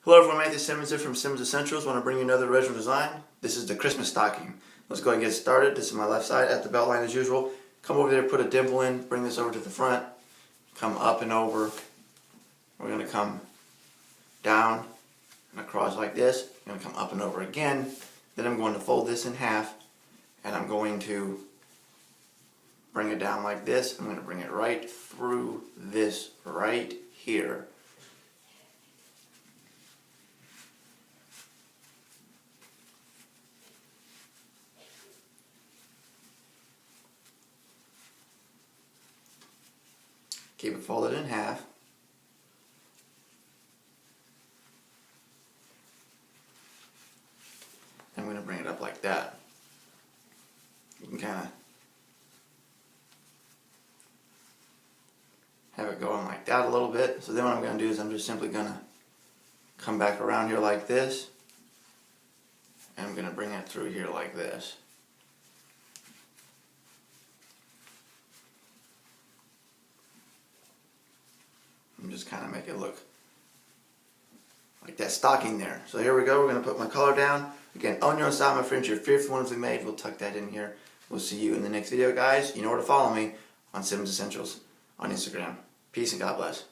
Hello everyone, Matthew Simmons here from Simmons Essentials. I want to bring you another original design. This is the Christmas stocking. Let's go ahead and get started. This is my left side at the belt line as usual. Come over there, put a dimple in, bring this over to the front, come up and over. We're going to come down and across like this. I'm going to come up and over again. Then I'm going to fold this in half and I'm going to bring it down like this. I'm going to bring it right through this right here. Keep it folded in half. I'm going to bring it up like that. You can kind of have it going like that a little bit. So then what I'm going to do is I'm just simply going to come back around here like this. And I'm going to bring it through here like this. And just kind of make it look like that stocking there. So here we go, we're going to put my color down. Again, own your own style, my friends. Your fifth one we made. We'll tuck that in here. We'll see you in the next video, guys. You know where to follow me on Simmons Essentials on Instagram. Peace and God bless.